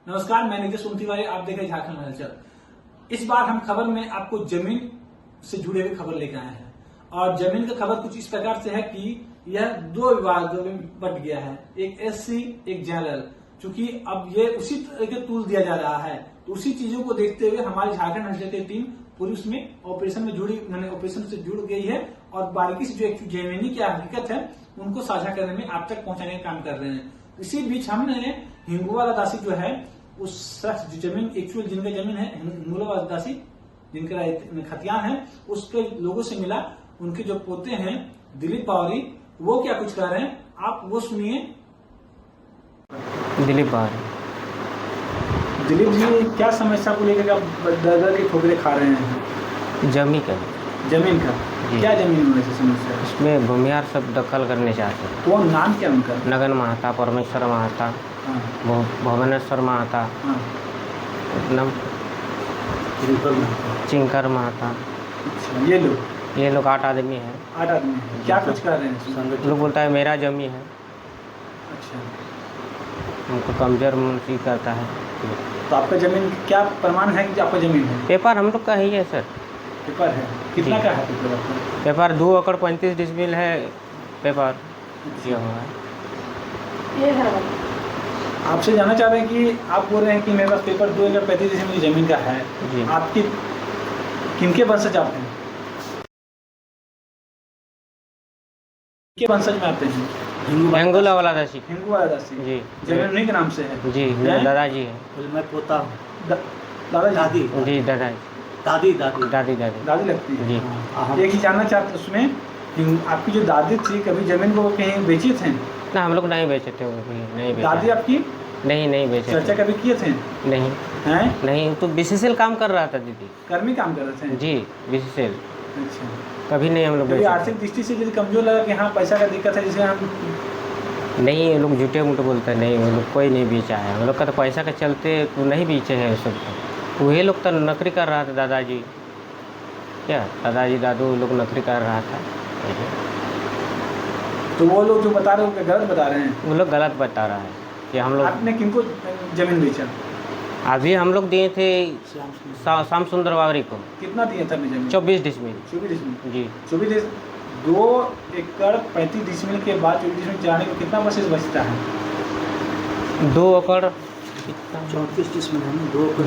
नमस्कार, मैं नीतीश तिवारी, आप देख रहे हैं झारखंड हलचल। इस बार हम खबर में आपको जमीन से जुड़े हुए खबर लेकर आए हैं और जमीन का खबर कुछ इस प्रकार से है कि यह दो विभागों में बट गया है, एक एससी एक जनरल। चूंकि अब ये उसी तरह के टूल दिया जा रहा है, तो उसी चीजों को देखते हुए हमारी झारखंड हलचल की टीम पूरी उसमें ऑपरेशन में जुड़ी, ऑपरेशन से जुड़ गई है और बारीकी से जो जमीनी की हकीकत है उनको साझा करने में आप तक पहुंचाने का काम कर रहे हैं। इसी बीच हमने हिंगोवाला दासी जो है उस शख्स जो जमीन एक्चुअल जिनका जमीन है हिंगोवाला दासी जिनका खतियान है उसके लोगों से मिला। उनके जो पोते हैं दिलीप बावरी, वो क्या कुछ कह रहे हैं आप वो सुनिए। दिलीप बावरी। दिलीप जी, क्या समस्या को लेकर आप दर की ठोकरें खा रहे हैं? जमीन का क्या जमीन में से समस्या है? उसमें भूमियार सब दखल करने चाहते हैं। कौन, नाम क्या उनका? नगन महता, परमेश्वर महता, भुवनेश्वर महता, नाम चिंकर महता। अच्छा, ये लोग 8 आदमी है। 8 आदमी है। क्या कुछ कर रहे हैं? लोग बोलता है मेरा जमी है। अच्छा, हमको कमजोर मुंशी करता है। तो आपका जमीन क्या प्रमाण है कि आपका जमीन है? पेपर हम लोग का ही है सर। पेपर है? कितना का है पेपर आपका? पेपर 2 एकड़ 35 डिसमिल है पेपर ये हुआ है। आपसे जानना चाह रहे हैं कि आप बोल रहे हैं कि मेरे पास पेपर 2 एकड़ 35 डिसमिल जमीन का है। आपकी किनके वंशज आप हैं? किनके वंशज में आते हैं? हिंगोवाला दासी। हिंगोवाला दासी जी। जमीन उन्हीं के नाम से है? जी, मेरा दादाजी है। मैं पोता हूँ। दादाजी? जी, दादाजी। दादी लगती है जी। एक ही जानना चाहते उसमें आपकी जो दादी थी कभी जमीन को कहीं बेची थे? ना, हम लोग नहीं बेचे थे, नहीं बेचे। दादी आपकी नहीं बेचे। चर्चा कभी किए थे? नहीं हैं? नहीं, तो बीसीसीएल काम कर रहा था दीदी। कर्मी काम कर रहे थे? जी, बीसीसीएल। अच्छा, कभी नहीं हम लोग कभी बेचे। आर्थिक दृष्टि से यदि कमजोर लगा कि हाँ पैसा का दिक्कत है जिसे हम नहीं, ये लोग झूठे मूठे बोलते हैं। नहीं, वो लोग कोई नहीं बेचा है। हम लोग का तो पैसा के चलते तो नहीं बेचे हैं सब। वही लोग तो नौकरी कर रहा था दादाजी, क्या दादाजी दादू लोग नौकरी कर रहा था। तो वो लोग जो बता रहे हैं गलत बता रहे हैं? वो लोग गलत बता रहा है कि हम लोग। आपने किनको जमीन बेचा? अभी हम लोग दिए थे श्याम सुंदर बावरी को। कितना दिया था जमीन? 24 डिसमिल। 24 डिसमिल जी। 24 2 एकड़ 35 डिसमिल के बाद 24 डिसमिल जाने को कितना बसेस बचता है? 2 एकड़ 34 डिसमिल है ना, 2 एकड़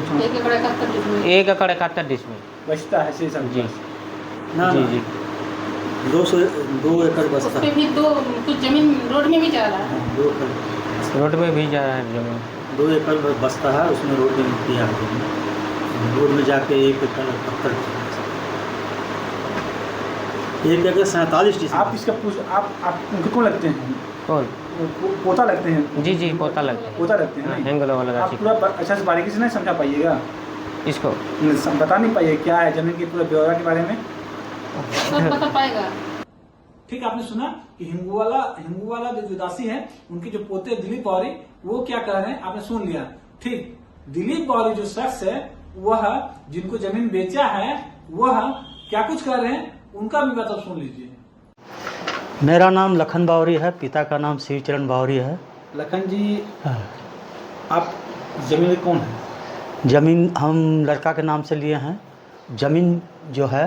1 एकड़ 71 डिसमिल बचता है से सब? जी ना जी जी। 2 एकड़ बचता उसपे भी दो कुछ जमीन रोड में भी जा रहा है। 2 एकड़ रोड में भी जा रहा है जमीन। 2 एकड़ बचता है, उसमें रोड में किया रोड में जाके 1 एकड़ 70 1 एकड़ 47 डिसमिल। आप इसका आप उनको कौन लगते हैं? कौन? पोता लगते हैं? जी जी, पोता लगते हैं। पोता लगते हैं? हिंगोवाला आप दासी। पूरा अच्छा से बारीकी से नहीं समझा पाइएगा, इसको बता नहीं पाइए क्या है जमीन के पूरा ब्यौरा के बारे में? सब बता पाएगा। ठीक, आपने सुना कि हिंगोवाला जो दासी है उनके जो पोते दिलीप बावरी वो क्या कह रहे हैं, आपने सुन लिया। ठीक, दिलीप बावरी जो शख्स है वह जिनको जमीन बेचा है वह क्या कुछ कह रहे हैं उनका भी बात सुन लीजिए। मेरा नाम लखन बावरी है, पिता का नाम शिवचरण बावरी है। लखन जी, आप जमीन कौन है? जमीन हम लड़का के नाम से लिए हैं। जमीन जो है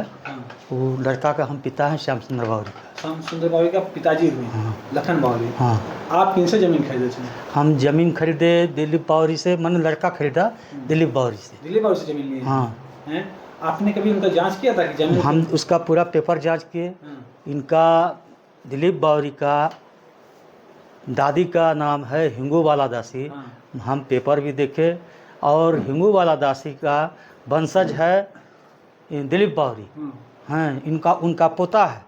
वो लड़का का हम पिता है श्याम सुंदर बावरी का। श्याम सुंदर बावरी का पिताजी हुए? हाँ। लखन बावरी। हाँ। आप किनसे जमीन खरीदे थे? हम जमीन खरीदे दिलीप बावरी से, मैंने लड़का खरीदा दिलीप बावरी से। दिलीप बावरी से जमीन ली? हाँ। हैं? आपने कभी उनका जांच किया था कि जमीन? हम उसका पूरा पेपर जांच किए। इनका दिलीप बावरी का दादी का नाम है हिंगोवाला दासी। हम पेपर भी देखे और हिंगोवाला दासी का वंशज है दिलीप बावरी हैं, उनका पोता है।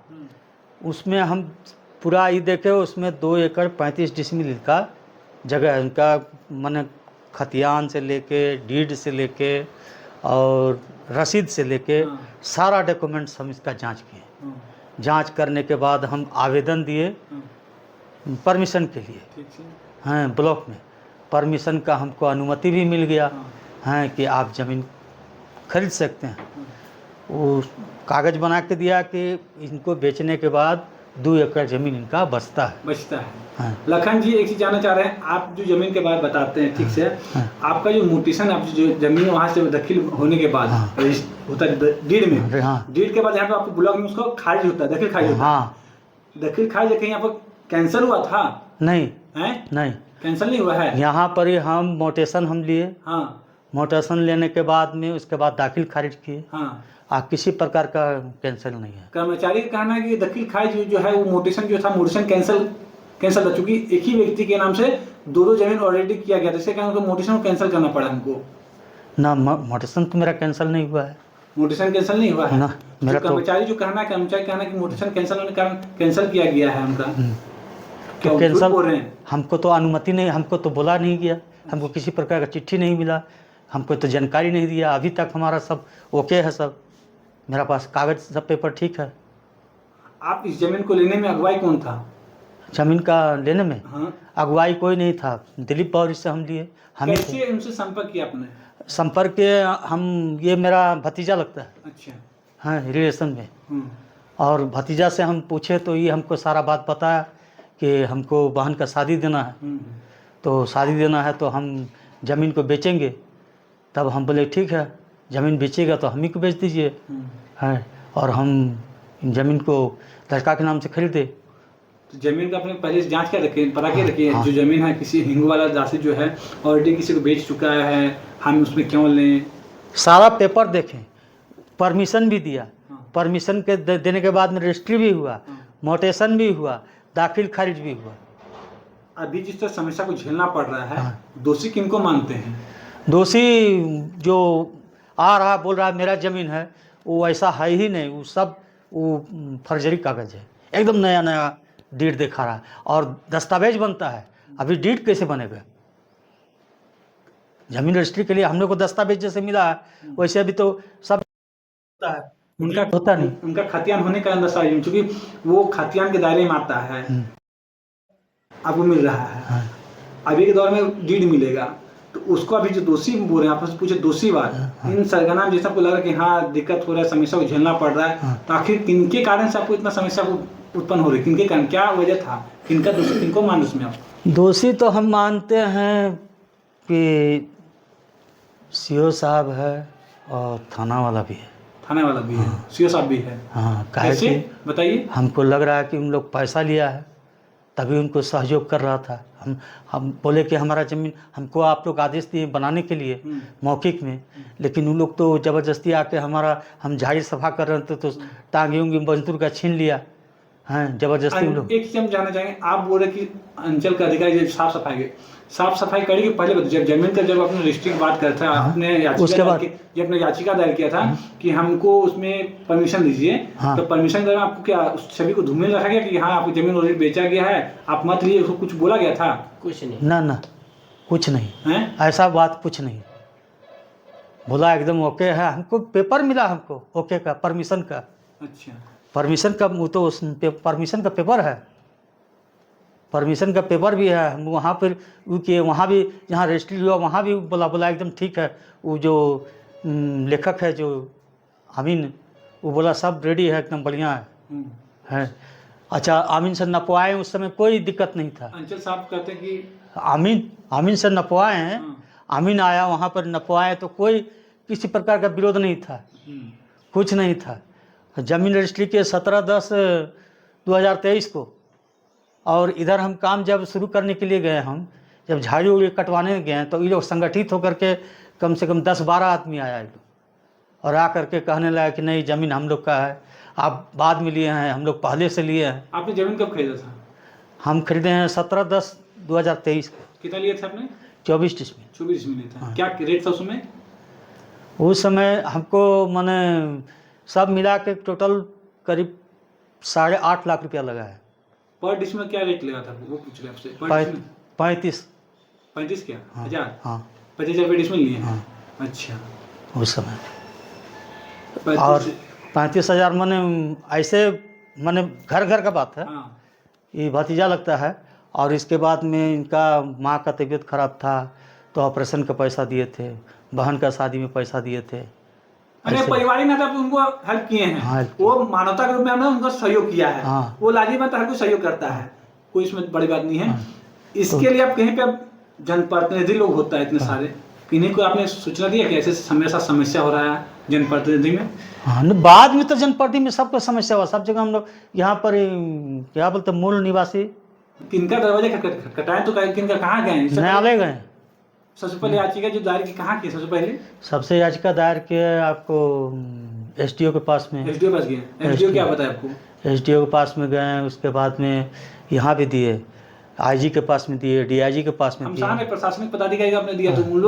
उसमें हम पूरा ये देखे, उसमें 2 एकड़ 35 डिसमिल का जगह है। उनका माने खतियान से लेके डीड से लेके और रसीद से लेके सारा डॉक्यूमेंट्स हम इसका जांच किए। जांच करने के बाद हम आवेदन दिए परमिशन के लिए हैं ब्लॉक में। परमिशन का हमको अनुमति भी मिल गया है कि आप ज़मीन खरीद सकते हैं। वो कागज़ बना के दिया कि इनको बेचने के बाद 2 एकड़ जमीन इनका बचता है। बचता है। हाँ। लखन जी एक चीज जानना चाह रहे हैं, आप जो जमीन के बारे में बताते हैं ठीक से, हाँ। आपका जो म्यूटेशन, आप जो जमीन वहां से दखल होने के बाद हाँ। होता है डीड में, हाँ। डीड के बाद यहाँ पे आपको ब्लॉक में उसको खारिज होता है, दखल खारिज होता है। हाँ। दखल खारिज कहीं यहाँ पर कैंसिल हुआ था? नहीं हैं? नहीं, कैंसिल नहीं हुआ है? यहाँ पर ही हम मोटेशन हम लिए, हाँ मोटेशन लेने के बाद में उसके बाद दाखिल खारिज किए, हाँ। किसी प्रकार का कैंसिल नहीं है। कर्मचारी का कहना है कि दखल खारिज जो है वो मोटेशन जो था, मोटेशन कैंसिल था, चूंकि एक ही व्यक्ति के नाम से दो जमीन ऑलरेडी किया गया था, इससे क्या मोटेशन को कैंसिल करना पड़ा हमको। ना मोटेशन तो मेरा कैंसिल नहीं हुआ है। मोटेशन कैंसिल नहीं हुआ है ना, मेरा तो कर्मचारी जो कहना है, कर्मचारी कहना है कि मोटेशन कैंसिल होने के कारण कैंसिल किया गया है उनका। क्या तो वो झूठ कैंसिल, बोल रहे हैं? हमको तो अनुमति नहीं, हमको तो बोला नहीं गया, हमको किसी प्रकार का चिट्ठी नहीं मिला, हमको तो जानकारी नहीं दिया। अभी तक हमारा सब ओके है, सब मेरा पास कागज सब पेपर ठीक है। आप इस जमीन को लेने में अगुवाई कौन था? जमीन का लेने में हाँ। अगुवाई कोई नहीं था, दिलीप बावरी से हम लिए। हम कैसे उनसे संपर्क किया आपने? संपर्क के हम, ये मेरा भतीजा लगता है, अच्छा। हाँ, रिलेशन में। हम्म। और भतीजा से हम पूछे तो ये हमको सारा बात बताया कि हमको बहन का शादी देना है, तो शादी देना है तो हम ज़मीन को बेचेंगे। तब हम बोले ठीक है, ज़मीन बेचेगा तो हम ही को बेच दीजिए, है, और हम ज़मीन को लड़का के नाम से खरीदे। तो जमीन का अपने पहले से जांच क्या रखे, पता क्या रखे? हाँ। जो जमीन है किसी हिंगू वाला दासी जो है ऑलरेडी किसी को बेच चुका है, हम उसमें क्यों लें? सारा पेपर देखें, परमिशन भी दिया, हाँ। परमिशन के देने के बाद में रजिस्ट्री भी हुआ, मोटेशन भी हुआ, दाखिल खारिज भी हुआ। अभी जिस तरह समस्या को झेलना पड़ रहा है, हाँ। दोषी किनको मानते हैं? दोषी जो आ रहा बोल रहा है मेरा ज़मीन है, वो ऐसा है ही नहीं, वो सब वो फर्जरी कागज़ है, एकदम नया नया डीड दिखा रहा है और दस्तावेज बनता है। अभी डीड कैसे बनेगा? जमीन रजिस्ट्री के लिए हम लोग को दस्तावेज जैसे मिला है वैसे अभी तो सब होता है, उनका होता नहीं। उनका खतियान होने का दस्तावेज, क्योंकि वो खतियान के दायरे में आता है, आपको मिल रहा है। हाँ। अभी के दौर में डीड मिलेगा, तो उसको अभी जो दोषी बोल रहे हैं, आपसे पूछे दोषी बात, इन सरगना जैसा आपको लग रहा है कि हाँ दिक्कत हो रहा है, समस्या को झेलना पड़ रहा है, तो आखिर किनके कारण से आपको इतना समस्या को उत्पन्न हो रही है? किनके कारण, क्या वजह था, किनका दोषी, किनको मान उसमें आप? दोषी तो हम मानते हैं कि सीओ साहब है और थाना वाला भी है। थाने वाला भी है, सीओ साहब भी है। हाँ, काहे कैसे कि बताइए? हमको लग रहा है कि उन लोग पैसा लिया है तभी उनको सहयोग कर रहा था। हम बोले कि हमारा ज़मीन हमको आप लोग आदेश दिए बनाने के लिए मौखिक में, लेकिन उन लोग तो ज़बरदस्ती आके हमारा, हम झाड़ी सफा कर रहे थे तो टांगे उंगे मजदूर का छीन लिया, हैं, ज़बरदस्ती उन लोग। एक चीज हम जानना चाहेंगे, आप बोल रहे कि अंचल का अधिकारी जब साफ सफाई करेगी, पहले जब जमीन का जब अपने रजिस्ट्री की बात करता है, आपने याचिका दायर किया था कि हमको उसमें परमिशन दीजिए, तो परमिशन देने में आपको क्या उस छवि को धूमिल रखा गया कि हाँ आपको जमीन ऑलरेडी बेचा गया है, आप मत लिए, उसको कुछ बोला गया था? कुछ नहीं। ना कुछ नहीं है, ऐसा बात कुछ नहीं बोला, एकदम ओके है। हमको पेपर मिला, हमको ओके का, परमिशन का। अच्छा, परमिशन का वो तो परमिशन का पेपर है, परमिशन का पेपर भी है। हम वहाँ पर के वहाँ भी जहाँ रजिस्ट्री हुआ वहाँ भी बोला एकदम ठीक है। वो जो लेखक है जो आमीन, वो बोला सब रेडी है, एकदम बढ़िया है। अच्छा, आमीन से नपवाए, उस समय कोई दिक्कत नहीं था। अंचल साहब कहते हैं कि आमीन से नपवाए हैं, आमीन आया वहाँ पर नपवाए तो कोई किसी प्रकार का विरोध नहीं था, कुछ नहीं था। जमीन रजिस्ट्री के 17/10/2023 को, और इधर हम काम जब शुरू करने के लिए गए, हम जब झाड़ी उड़ी कटवाने गए तो ये लोग संगठित होकर के कम से कम 10-12 आदमी आया ये लोग, और आ करके कहने लगा कि नहीं ज़मीन हम लोग का है, आप बाद में लिए हैं, हम लोग पहले से लिए हैं। आपने जमीन कब खरीदा था? हम खरीदे हैं 17/10/2023 को। कितना लिए थे आपने? 24 डिसमिल। 24 में लिए था। क्या रेट था उसमें? उस समय हमको माने सब मिला के टोटल करीब 8.5 लाख रुपया लगा है। पर डिश में क्या रेट लगा था वो पूछ रहे आपसे? 35 क्या? हाँ, 1000? हाँ, 25,000 रुपये डिश में लिए हैं? हाँ, अच्छा, उस समय। 35 और 35,000 माने ऐसे, माने घर घर का बात है। हाँ। ये भतीजा लगता है, और इसके बाद में इनका माँ का तबीयत खराब था तो ऑपरेशन का पैसा दिए थे, बहन का शादी में पैसा दिए थे, अरे ऐसे- परिवारिक नाते आप उनको हेल्प किए हैं, हाँ। वो मानवता के रूप में हमने उनको सहयोग किया है। हाँ। वो लाजिम हर कोई सहयोग करता है, कोई इसमें बड़ी बात नहीं है। हाँ। इसके लिए आप कहीं पे जनप्रतिनिधि लोग होता है इतने सारे, किन्हीं को आपने सूचना दिया कि ऐसे समस्या हो रहा है जनप्रतिनिधि में? हाँ नहीं, बाद में तो जनप्रति में सबको समस्या हुआ, सब जगह हम लोग यहाँ पर क्या बोलते हैं, मूल निवासी किनका दरवाजा खटखटाए तो किनका कहाँ गए हैं? इससे न्यायालय गए। सबसे पहले याचिका जो दायर की कहाँ की सबसे पहले? सबसे याचिका दायर किया आपको एसडीओ के पास में। एसडीओ पास गए? एसडीओ क्या बताया आपको? एसडीओ के पास में गए, उसके बाद में यहाँ भी दिए, आईजी के पास में दिए, डीआईजी के पास में हम दिए। सामने प्रशासनिक पदाधिकारी को आपने दिया तो उन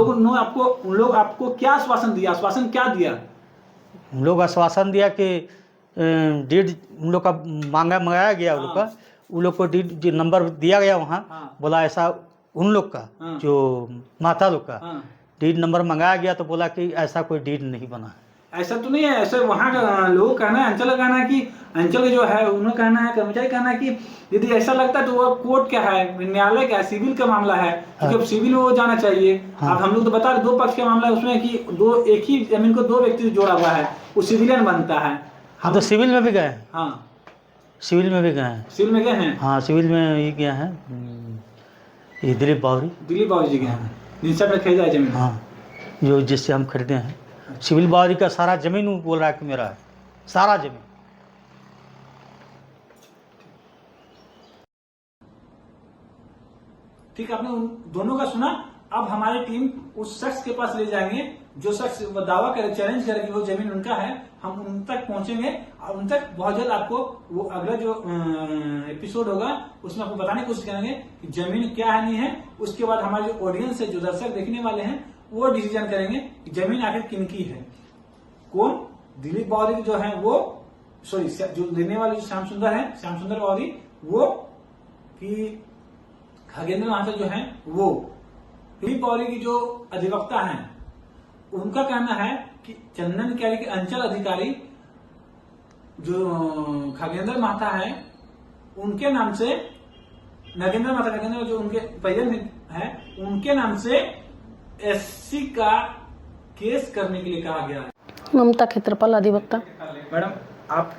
लोग आपको क्या आश्वासन दिया? आश्वासन क्या दिया? उन लोग आश्वासन दिया कि डीड उन लोग का मंगाया गया, उन लोग का, उन लोग को डीड नंबर दिया गया वहाँ। हाँ। बोला ऐसा उन लोग का, हाँ। जो माता लोग का हाँ। डीड नंबर मंगाया गया, तो बोला कि ऐसा कोई डीड नहीं बना है। ऐसा तो नहीं है, ऐसे वहाँ का लोगों का कहना है, अंचल का कहना है कि अंचल का जो है उन्होंने कहना है, कर्मचारी कहना है कि यदि ऐसा लगता है तो वो कोर्ट क्या है, न्यायालय क्या है, सिविल का मामला है, क्योंकि अब सिविल में वो जाना चाहिए। हाँ। अब हम लोग तो बता रहे दो पक्ष का मामला है उसमें कि एक ही जमीन को दो व्यक्ति जोड़ा हुआ है, वो सिविलियन बनता है। हम तो सिविल में भी गए हैं, हाँ, सिविल में भी गए हैं। सिविल में गए हैं? हाँ सिविल में ये गया है, ये दिलीप बावरी। दिलीप बाबू जी गए हैं जिनसे आपने खरीदा है जमीन? हाँ, जो जिससे हम खरीदे हैं। सिविल बावरी का सारा जमीन वो बोल रहा है कि मेरा है, सारा जमीन। ठीक, आपने उन दोनों का सुना। अब हमारी टीम उस शख्स के पास ले जाएंगे जो शख्स वो दावा करे, चैलेंज करे कि वो जमीन उनका है। हम उन तक पहुंचेंगे और उन तक बहुत जल्द आपको वो अगला जो एपिसोड होगा उसमें आपको बताने की कोशिश करेंगे कि जमीन क्या है नहीं है। उसके बाद हमारे जो ऑडियंस है, जो दर्शक देखने वाले हैं, वो डिसीजन करेंगे कि जमीन आखिर किनकी है। कौन? दिलीप बावरी जो है वो, सॉरी, जो लेने वाले जो श्याम सुंदर है, श्याम सुंदर बावरी, वो कि खगेंद्र महातो जो है वो। दिलीप बावरी की जो अधिवक्ता हैं उनका कहना है कि चंदन कैरी के अंचल अधिकारी जो खगेंद्र महता है उनके नाम से, नगेंद्र महता खगेंद्र जो उनके प्रेजेंट है, उनके नाम से एससी का केस करने के लिए कहा गया है। ममता क्षेत्रपाल अधिवक्ता। मैडम, आप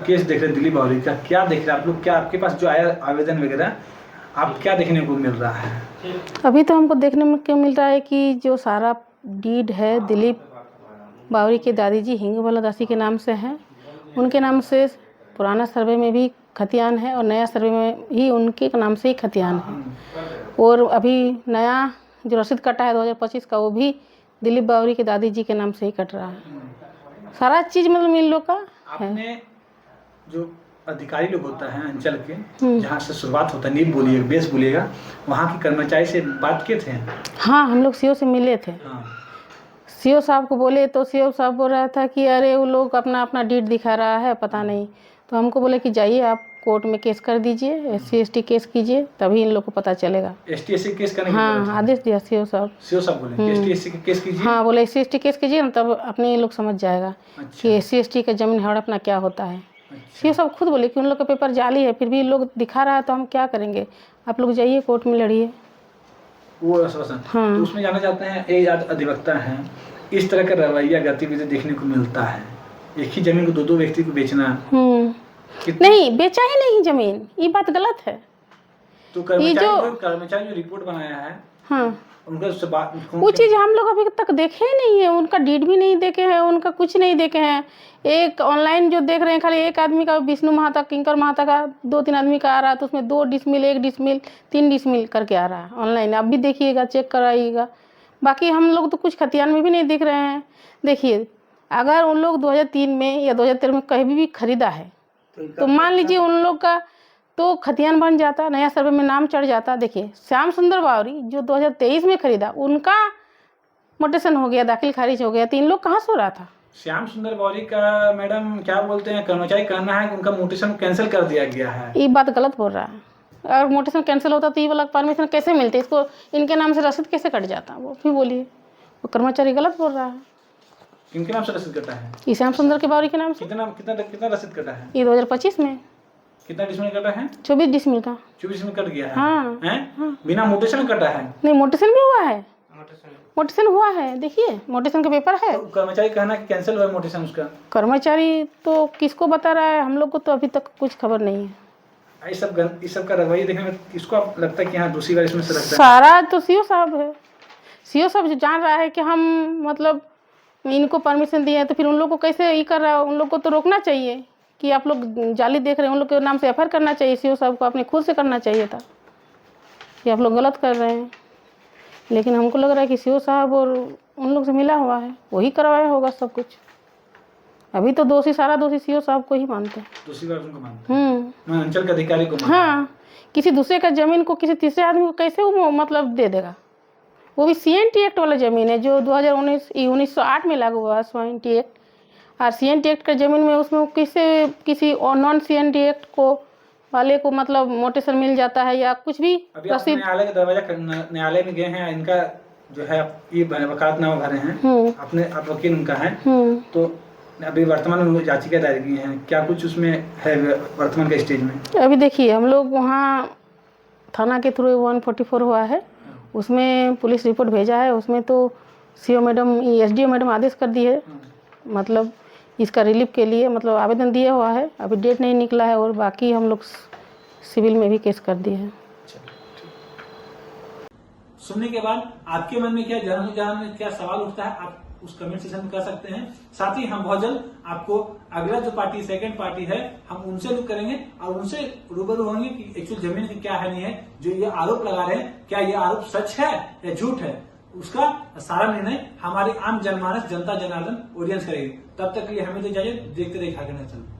केस देख रहे हैं दिलीप बावरी का, क्या देख रहे हैं आप लोग? क्या आपके पास जो आया आवेदन वगैरह, आप क्या देखने को मिल रहा है? अभी तो हमको देखने में क्या मिल रहा है कि जो सारा डीड है दिलीप बावरी के दादी जी हिंगोबाला दासी के नाम से है। उनके नाम से पुराना सर्वे में भी खतियान है और नया सर्वे में भी उनके नाम से ही खतियान है। और अभी नया जो रसीद कटा है 2025 का, वो भी दिलीप बावरी के दादी जी के नाम से ही कट रहा है। सारा चीज़ मतलब इन लोग का है। आपने जो अधिकारी लोग होता है अंचल के, जहाँ से शुरुआत होता है, नीब बोलिएगा, बेस बोलिएगा, वहाँ के कर्मचारी से बात किए थे? हाँ, हम लोग सीओ से मिले थे। हाँ। सीओ साहब को बोले तो सीओ साहब बोल रहा था कि अरे वो लोग अपना अपना डीड दिखा रहा है, पता नहीं। तो हमको बोले कि जाइए आप कोर्ट में केस कर दीजिए, SC/ST केस कीजिए, तभी इन लोग को पता चलेगा। ST/SC केस करने के हाँ, आदेश दिया सीओ साहब। सीओ साहब बोले ST/SC केस कीजिए? हाँ, बोले SC/ST केस कीजिए ना, तब अपने ये लोग समझ जाएगा अच्छा। कि SC/ST का जमीन हड़पना क्या होता है। सीओ साहब खुद बोले कि उन लोग का पेपर जाली है, फिर भी लोग दिखा रहा है तो हम क्या करेंगे, आप लोग जाइए कोर्ट में लड़िए। वो आश्वासन। हाँ। तो उसमें जाना चाहते हैं, एक अधिवक्ता हैं, इस तरह का रवैया गतिविधि देखने को मिलता है। एक ही जमीन को दो दो व्यक्ति को बेचना, नहीं बेचा ही नहीं जमीन, ये बात गलत है। तो कर्मचारी जो रिपोर्ट बनाया है, हाँ, उनका उससे बात, वो चीज़ हम लोग अभी तक देखे ही नहीं है। उनका डीड भी नहीं देखे हैं, उनका कुछ नहीं देखे हैं। एक ऑनलाइन जो देख रहे हैं, खाली एक आदमी का, विष्णु महाता, किंकर महाता का 2-3 आदमी का आ रहा है, तो उसमें 2 डिसमिल, 1 डिसमिल, 3 डिसमिल करके आ रहा है ऑनलाइन। आप भी देखिएगा, चेक कराइएगा। बाकी हम लोग तो कुछ खतियान में भी नहीं दिख रहे हैं। देखिए, अगर उन लोग 2003 में या 2013 में कहीं भी खरीदा है तो मान लीजिए उन लोग का तो खतियान बन जाता, नया सर्वे में नाम चढ़ जाता। देखिए, श्याम सुंदर बावरी जो 2023 में खरीदा, उनका मोटेशन हो गया, दाखिल खारिज हो गया, तो इन लोग कहाँ से हो रहा था? श्याम सुंदर बावरी का मैडम क्या बोलते हैं, कर्मचारी कहना है कि उनका मोटेशन कैंसिल कर दिया गया है। ये बात गलत बोल रहा है। अगर मोटेशन कैंसिल होता तो ये वाला परमिशन कैसे मिलती, इसको इनके नाम से रसीद कैसे कट जाता, वो भी बोलिए। वो कर्मचारी गलत बोल रहा है। किनके नाम से रसीद कटा है? ये श्याम सुंदर के बावरी के नाम से। कितना रसीद कटा है? ये 2025 में। कितना डिसमिल कटा है? 24 डिसमिल का। 24 में कट गया है? हाँ। हैं? बिना मोटेशन कटा है? नहीं, मोटेशन भी हुआ है। मोटेशन हुआ है, देखिए मोटेशन का पेपर है। तो कर्मचारी कहना कि कैंसिल हुआ मोटेशन उसका। कर्मचारी तो किसको बता रहा है, हम लोग को तो अभी तक कुछ खबर नहीं है। इस सब का रवैया देखने में किसको आप लगता है कि हाँ दूसरी बार इसमें से लगता है? सारा तो सीओ साहब है। सीओ साहब जो जान रहा है कि हम मतलब इनको परमिशन दिए हैं, तो फिर उन लोग को कैसे ये कर रहा है? उन लोग को तो रोकना चाहिए कि आप लोग जाली देख रहे हैं, उन लोग के नाम से एफआईआर करना चाहिए। सीओ साहब को अपने खुद से करना चाहिए था कि आप लोग गलत कर रहे हैं। लेकिन हमको लग रहा है कि सीओ साहब और उन लोग से मिला हुआ है, वही करवाया होगा सब कुछ। अभी तो दोषी, सारा दोषी सीओ साहब को ही मानते हैं। दूसरी बार उनको मानते हैं, मैं अंचल के अधिकारी को मानता हूं। हाँ, किसी दूसरे का जमीन को किसी तीसरे आदमी को कैसे वो मतलब दे देगा? वो भी सीएनटी एक्ट वाला ज़मीन है जो 1908 में लागू हुआ, सीएनटी एक्ट। और सीएनटी एक्ट का ज़मीन में उसमें किसी नॉन सीएनटी एक्ट को वाले को मतलब मोटेशन मिल जाता है या कुछ भी। अभी आप न्यायालय के दरवाजा न्यायालय में गए हैं, इनका जो है ये वकालतनामा भरे हैं, अपने आप वकील उनका है, तो अभी वर्तमान में याचिका दायर की है, क्या कुछ उसमें है वर्तमान के स्टेज में? अभी देखिए हम लोग वहाँ थाना के थ्रू 144 हुआ है, उसमें पुलिस रिपोर्ट भेजा है। उसमें तो सीओ मैडम, एसडीओ मैडम आदेश कर दी है, मतलब इसका रिलीफ के लिए मतलब आवेदन दिया हुआ है। अभी डेट नहीं निकला है और बाकी हम लोग सिविल में भी केस कर दिए हैं। सुनने के बाद आपके मन में क्या जान में क्या सवाल उठता है, आप उस कमेंट सेक्शन में कर सकते हैं। साथ ही हम बहुत जल्द आपको अगला जो पार्टी, सेकंड पार्टी है, हम उनसे रुक करेंगे और उनसे रूबरू होंगे कि एक्चुअल जमीन की क्या है नहीं है। जो ये आरोप लगा रहे हैं, क्या ये आरोप सच है या झूठ है, उसका सारा निर्णय हमारी आम जनमानस, जनता जनार्दन ऑडियंस करेगी। तब तक के लिए हमें तो इजाजत, देखते रहिए झारखंड नेशनल।